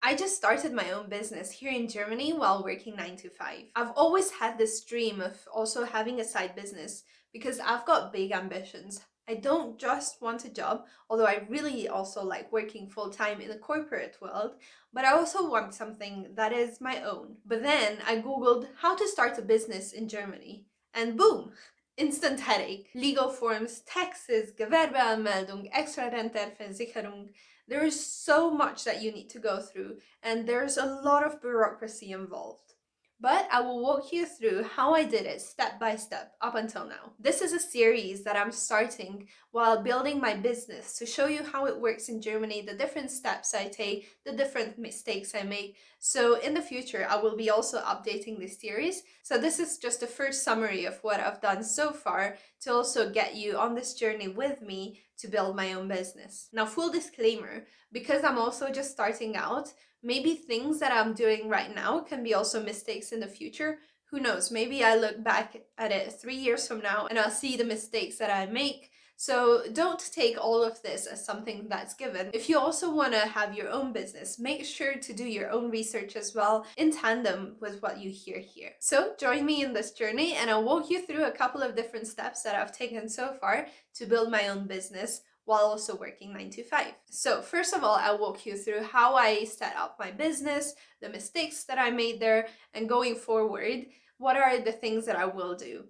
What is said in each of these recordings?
I just started my own business here in Germany while working 9 to 5. I've always had this dream of also having a side business because I've got big ambitions. I don't just want a job, although I really also like working full time in the corporate world, but I also want something that is my own. But then I googled how to start a business in Germany, and boom! Instant headache. Legal forms, taxes, Gewerbeanmeldung, Extrarentenversicherung. There is so much that you need to go through, and there's a lot of bureaucracy involved. But I will walk you through how I did it step by step up until now. This is a series that I'm starting while building my business to show you how it works in Germany, the different steps I take, the different mistakes I make. So in the future, I will be also updating this series. So this is just a first summary of what I've done so far to also get you on this journey with me to build my own business. Now, full disclaimer, because I'm also just starting out, maybe things that I'm doing right now can be also mistakes in the future. Who knows? Maybe I look back at it 3 years from now and I'll see the mistakes that I make. So don't take all of this as something that's given. If you also want to have your own business, make sure to do your own research as well in tandem with what you hear here. So join me in this journey and I'll walk you through a couple of different steps that I've taken so far to build my own business while also working 9 to 5. So first of all, I'll walk you through how I set up my business, the mistakes that I made there, and going forward, what are the things that I will do.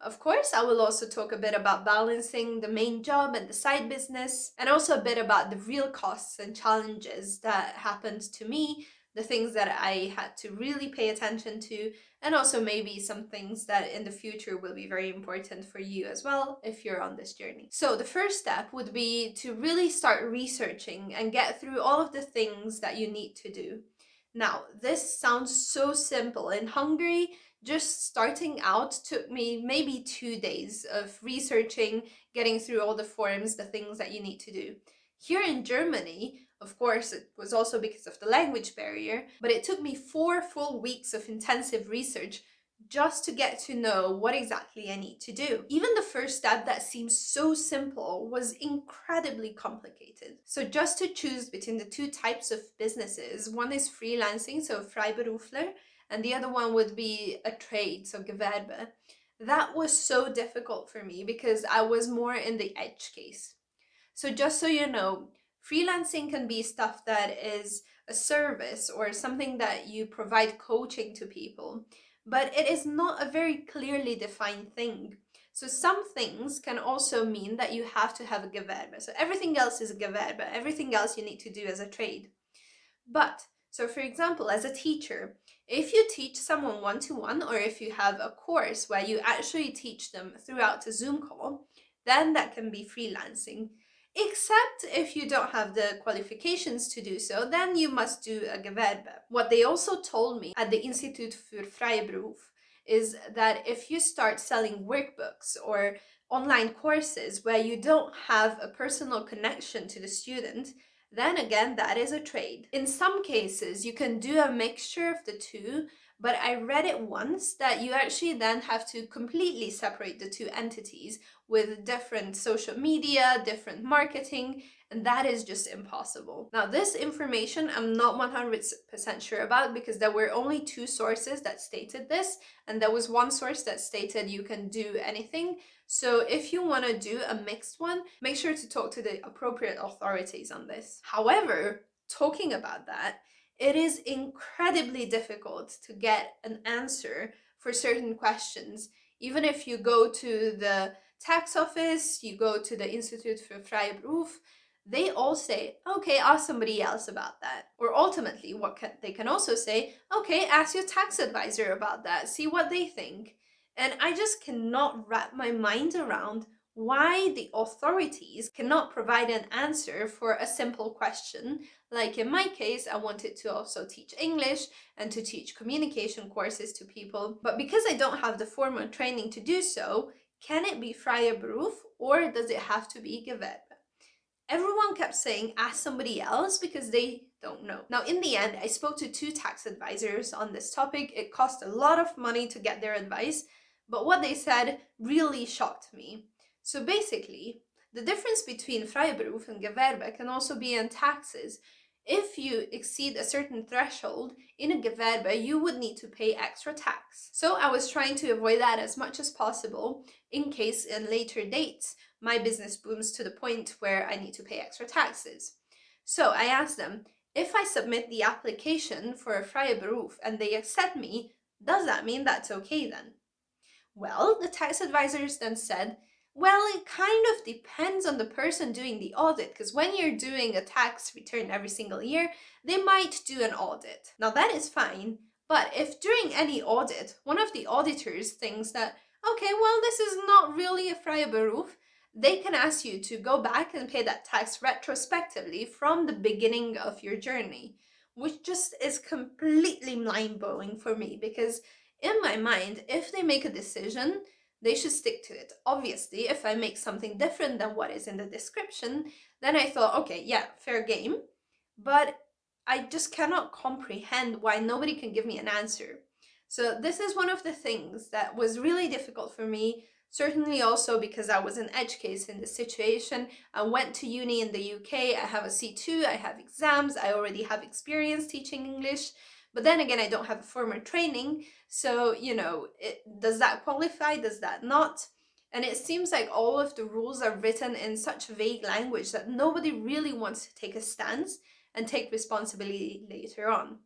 Of course, I will also talk a bit about balancing the main job and the side business, and also a bit about the real costs and challenges that happened to me, the things that I had to really pay attention to, and also maybe some things that in the future will be very important for you as well if you're on this journey. So the first step would be to really start researching and get through all of the things that you need to do. Now, this sounds so simple. In Hungary, just starting out took me maybe 2 days of researching, getting through all the forms, the things that you need to do. Here in Germany, of course, it was also because of the language barrier, but it took me 4 full weeks of intensive research just to get to know what exactly I need to do. Even the first step that seems so simple was incredibly complicated. So just to choose between the two types of businesses, one is freelancing, so Freiberufler, and the other one would be a trade, so Gewerbe. That was so difficult for me because I was more in the edge case. So just so you know, freelancing can be stuff that is a service or something that you provide coaching to people, but it is not a very clearly defined thing. So some things can also mean that you have to have a Gewerbe. So everything else is a Gewerbe, everything else you need to do as a trade. But, so for example, as a teacher, if you teach someone one-to-one or if you have a course where you actually teach them throughout a Zoom call, then that can be freelancing. Except if you don't have the qualifications to do so, then you must do a Gewerbe. What they also told me at the Institut für Freiberuf is that if you start selling workbooks or online courses where you don't have a personal connection to the student, then again, that is a trade. In some cases, you can do a mixture of the two, but I read it once that you actually then have to completely separate the two entities with different social media, different marketing, and that is just impossible. Now, this information I'm not 100% sure about because there were only 2 sources that stated this, and there was one source that stated you can do anything. So if you want to do a mixed one, make sure to talk to the appropriate authorities on this. However, talking about that, it is incredibly difficult to get an answer for certain questions. Even if you go to the tax office, you go to the Institute for Freiberuf, they all say, okay, ask somebody else about that. Or ultimately, they can also say, okay, ask your tax advisor about that, see what they think. And I just cannot wrap my mind around why the authorities cannot provide an answer for a simple question. Like in my case, I wanted to also teach English and to teach communication courses to people, but because I don't have the formal training to do so, can it be freie Beruf or does it have to be Gewerbe? Everyone kept saying ask somebody else because they don't know. Now, in the end, I spoke to 2 tax advisors on this topic. It cost a lot of money to get their advice, but what they said really shocked me. So basically, the difference between Freiberuf and Gewerbe can also be in taxes. if you exceed a certain threshold in a gewerbe, you would need to pay extra tax. So I was trying to avoid that as much as possible in case in later dates my business booms to the point where I need to pay extra taxes. So I asked them, if I submit the application for a freie Beruf and they accept me, does that mean that's okay then? Well, the tax advisors then said, well, it kind of depends on the person doing the audit, because when you're doing a tax return every single year, they might do an audit. Now, that is fine, but if during any audit, one of the auditors thinks that, okay, well, this is not really a freie Beruf, they can ask you to go back and pay that tax retrospectively from the beginning of your journey, which just is completely mind-blowing for me, because in my mind, if they make a decision, they should stick to it. Obviously, if I make something different than what is in the description, then I thought, okay, yeah, fair game. But I just cannot comprehend why nobody can give me an answer. So this is one of the things that was really difficult for me. Certainly also because I was an edge case in this situation. I went to uni in the UK, I have a C2, I have exams, I already have experience teaching English. But then again, I don't have a formal training. So, does that qualify? Does that not? And it seems like all of the rules are written in such vague language that nobody really wants to take a stance and take responsibility later on.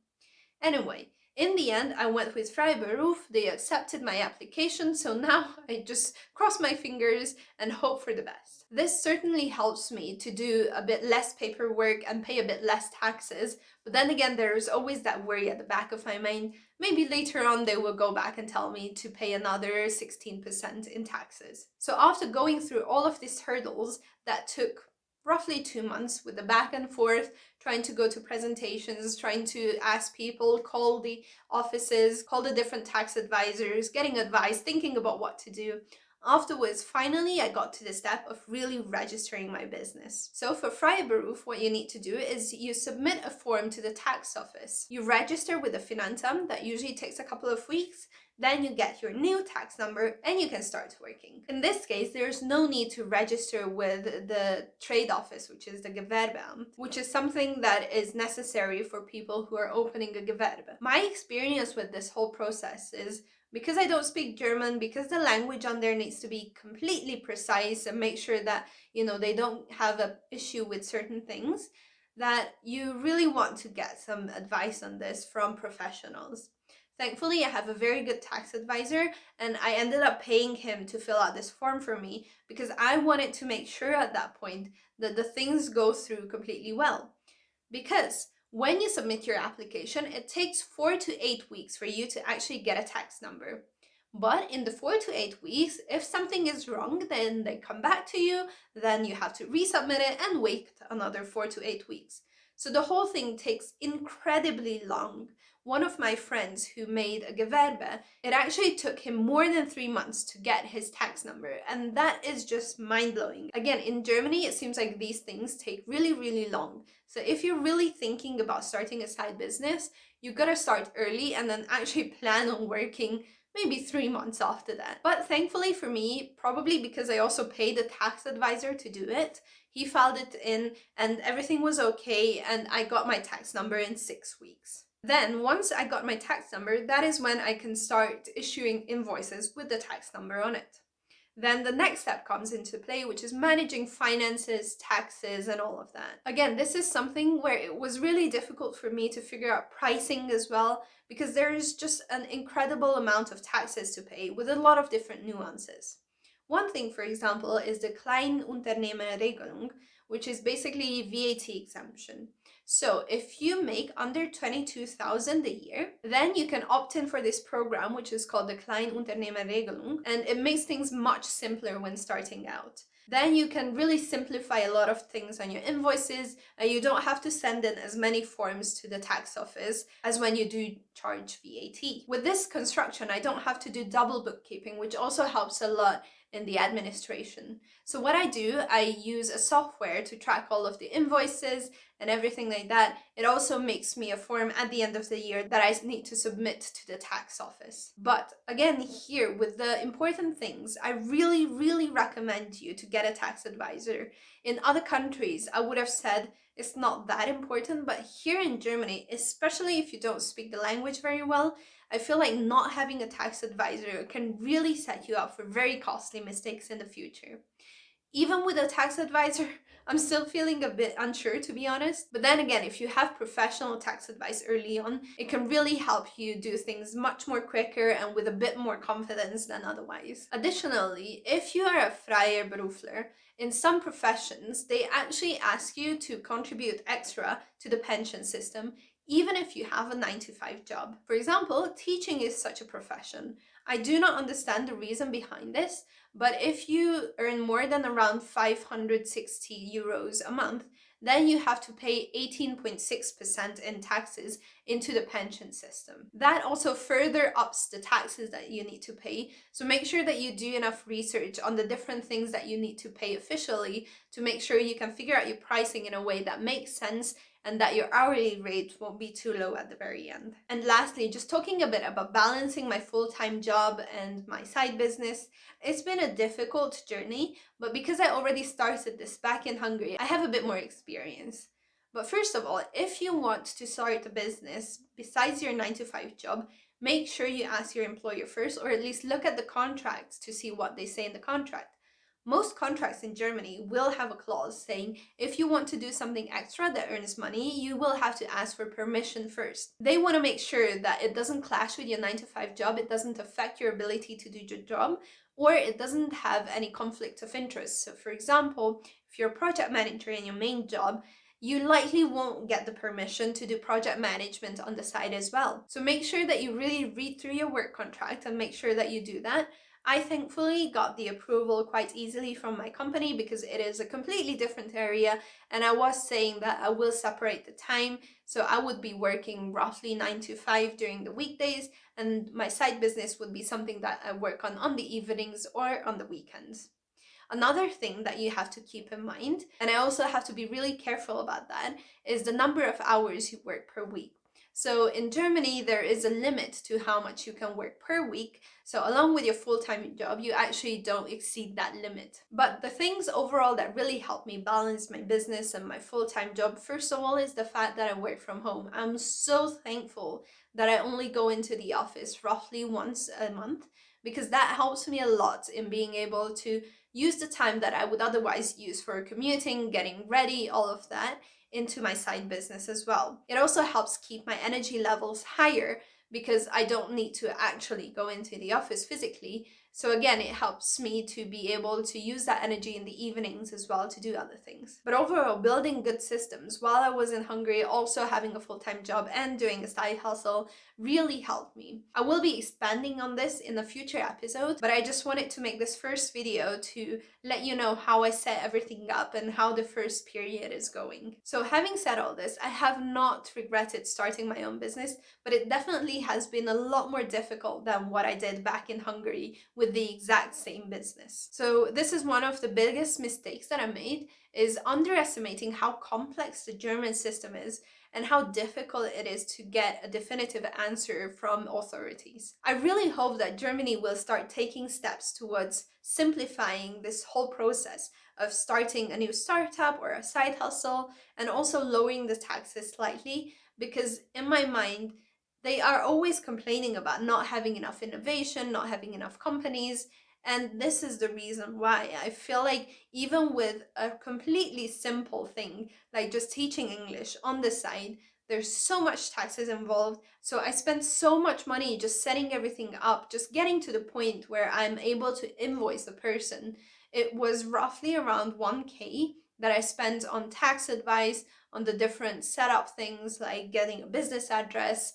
Anyway, in the end, I went with Freiberuf. They accepted my application, so now I just cross my fingers and hope for the best. This certainly helps me to do a bit less paperwork and pay a bit less taxes, but then again, there's always that worry at the back of my mind. Maybe later on they will go back and tell me to pay another 16% in taxes. So after going through all of these hurdles that took roughly 2 months with the back and forth, trying to go to presentations, trying to ask people, call the offices, call the different tax advisors, getting advice, thinking about what to do. Afterwards, finally, I got to the step of really registering my business. So for freie Beruf, what you need to do is you submit a form to the tax office. You register with the Finanzamt, that usually takes a couple of weeks. Then you get your new tax number and you can start working. In this case, there's no need to register with the trade office, which is the Gewerbeamt, which is something that is necessary for people who are opening a Gewerbe. My experience with this whole process is, because I don't speak German, because the language on there needs to be completely precise and make sure that, they don't have an issue with certain things, that you really want to get some advice on this from professionals. Thankfully, I have a very good tax advisor, and I ended up paying him to fill out this form for me because I wanted to make sure at that point that the things go through completely well. Because when you submit your application, it takes 4 to 8 weeks for you to actually get a tax number. But in the 4 to 8 weeks, if something is wrong, then they come back to you, then you have to resubmit it and wait another 4 to 8 weeks. So the whole thing takes incredibly long. One of my friends who made a Gewerbe, it actually took him more than 3 months to get his tax number, and that is just mind-blowing. Again, in Germany, it seems like these things take really, really long. So if you're really thinking about starting a side business, you gotta start early and then actually plan on working maybe 3 months after that. But thankfully for me, probably because I also paid a tax advisor to do it, he filed it in and everything was okay, and I got my tax number in 6 weeks. Then once I got my tax number, that is when I can start issuing invoices with the tax number on it. Then the next step comes into play, which is managing finances, taxes, and all of that. Again, this is something where it was really difficult for me to figure out pricing as well, because there is just an incredible amount of taxes to pay with a lot of different nuances. One thing, for example, is the Kleinunternehmerregelung, which is basically VAT exemption. So if you make under 22,000 a year, then you can opt in for this program, which is called the Kleinunternehmerregelung, and it makes things much simpler when starting out. Then you can really simplify a lot of things on your invoices, and you don't have to send in as many forms to the tax office as when you do charge VAT. With this construction, I don't have to do double bookkeeping, which also helps a lot in the administration. So what I do, I use a software to track all of the invoices and everything like that. It also makes me a form at the end of the year that I need to submit to the tax office. But again, here with the important things, I really recommend you to get a tax advisor. In other countries, I would have said it's not that important. But here in Germany, especially if you don't speak the language very well, I feel like not having a tax advisor can really set you up for very costly mistakes in the future. Even with a tax advisor, I'm still feeling a bit unsure, to be honest. But then again, if you have professional tax advice early on, it can really help you do things much more quicker and with a bit more confidence than otherwise. Additionally, if you are a freier berufler, in some professions, they actually ask you to contribute extra to the pension system, even if you have a 9 to 5 job. For example, teaching is such a profession. I do not understand the reason behind this, but if you earn more than around 560 euros a month, then you have to pay 18.6% in taxes into the pension system. That also further ups the taxes that you need to pay. So make sure that you do enough research on the different things that you need to pay officially to make sure you can figure out your pricing in a way that makes sense and that your hourly rate won't be too low at the very end. And lastly, just talking a bit about balancing my full-time job and my side business, it's been a difficult journey, but because I already started this back in Hungary, I have a bit more experience. But first of all, if you want to start a business besides your 9 to 5 job, make sure you ask your employer first, or at least look at the contracts to see what they say in the contract. Most contracts in Germany will have a clause saying if you want to do something extra that earns money, you will have to ask for permission first. They want to make sure that it doesn't clash with your 9 to 5 job, it doesn't affect your ability to do your job, or it doesn't have any conflict of interest. So for example, if you're a project manager in your main job, you likely won't get the permission to do project management on the side as well. So make sure that you really read through your work contract and make sure that you do that. I thankfully got the approval quite easily from my company because it is a completely different area, and I was saying that I will separate the time, so I would be working roughly 9 to 5 during the weekdays, and my side business would be something that I work on the evenings or on the weekends. Another thing that you have to keep in mind, and I also have to be really careful about that, is the number of hours you work per week. So in Germany, there is a limit to how much you can work per week. So along with your full-time job, you actually don't exceed that limit. But the things overall that really help me balance my business and my full-time job, first of all, is the fact that I work from home. I'm so thankful that I only go into the office roughly once a month, because that helps me a lot in being able to use the time that I would otherwise use for commuting, getting ready, all of that, into my side business as well. It also helps keep my energy levels higher because I don't need to actually go into the office physically. So again, it helps me to be able to use that energy in the evenings as well to do other things. But overall, building good systems while I was in Hungary, also having a full-time job and doing a side hustle, really helped me. I will be expanding on this in a future episode, but I just wanted to make this first video to let you know how I set everything up and how the first period is going. So having said all this, I have not regretted starting my own business, but it definitely has been a lot more difficult than what I did back in Hungary with the exact same business. So this is one of the biggest mistakes that I made, is underestimating how complex the German system is and how difficult it is to get a definitive answer from authorities. I really hope that Germany will start taking steps towards simplifying this whole process of starting a new startup or a side hustle, and also lowering the taxes slightly, because in my mind, they are always complaining about not having enough innovation, not having enough companies, and this is the reason why I feel like even with a completely simple thing like just teaching English on the side, there's so much taxes involved. So I spent so much money just setting everything up, just getting to the point where I'm able to invoice the person. It was roughly around 1K that I spent on tax advice, on the different setup things like getting a business address,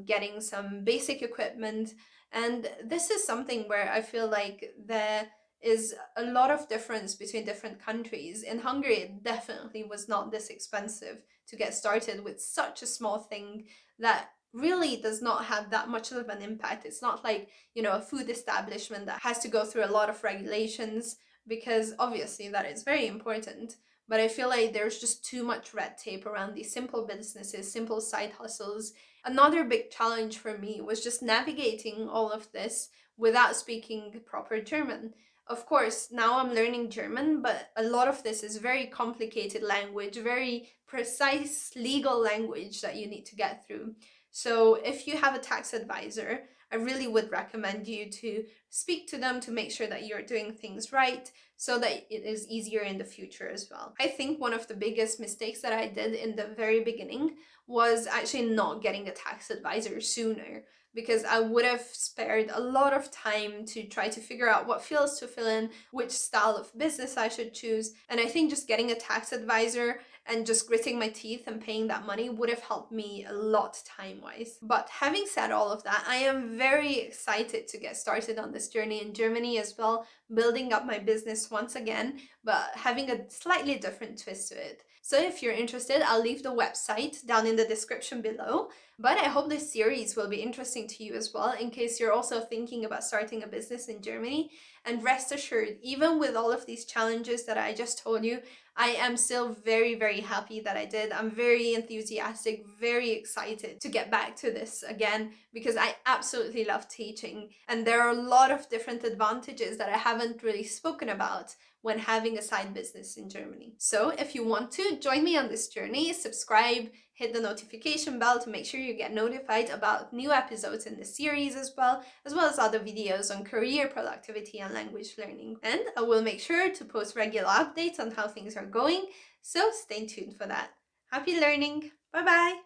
getting some basic equipment. And this is something where I feel like there is a lot of difference between different countries. In Hungary, it definitely was not this expensive to get started with such a small thing that really does not have that much of an impact. It's not like, a food establishment that has to go through a lot of regulations, because obviously that is very important. But I feel like there's just too much red tape around these simple businesses, simple side hustles. Another big challenge for me was just navigating all of this without speaking proper German. Of course, now I'm learning German, but a lot of this is very complicated language, very precise legal language that you need to get through. So if you have a tax advisor, I really would recommend you to speak to them to make sure that you're doing things right so that it is easier in the future as well. I think one of the biggest mistakes that I did in the very beginning was actually not getting a tax advisor sooner, because I would have spared a lot of time to try to figure out what fields to fill in, which style of business I should choose. And I think just getting a tax advisor and just gritting my teeth and paying that money would have helped me a lot time-wise. But having said all of that, I am very excited to get started on this journey in Germany as well, building up my business once again, but having a slightly different twist to it. So if you're interested, I'll leave the website down in the description below. But I hope this series will be interesting to you as well, in case you're also thinking about starting a business in Germany. And rest assured, even with all of these challenges that I just told you, I am still very, very happy that I did. I'm very enthusiastic, very excited to get back to this again, because I absolutely love teaching. And there are a lot of different advantages that I haven't really spoken about when having a side business in Germany. So if you want to join me on this journey, subscribe, hit the notification bell to make sure you get notified about new episodes in the series as well as other videos on career productivity and language learning. And I will make sure to post regular updates on how things are going, so stay tuned for that. Happy learning! Bye bye!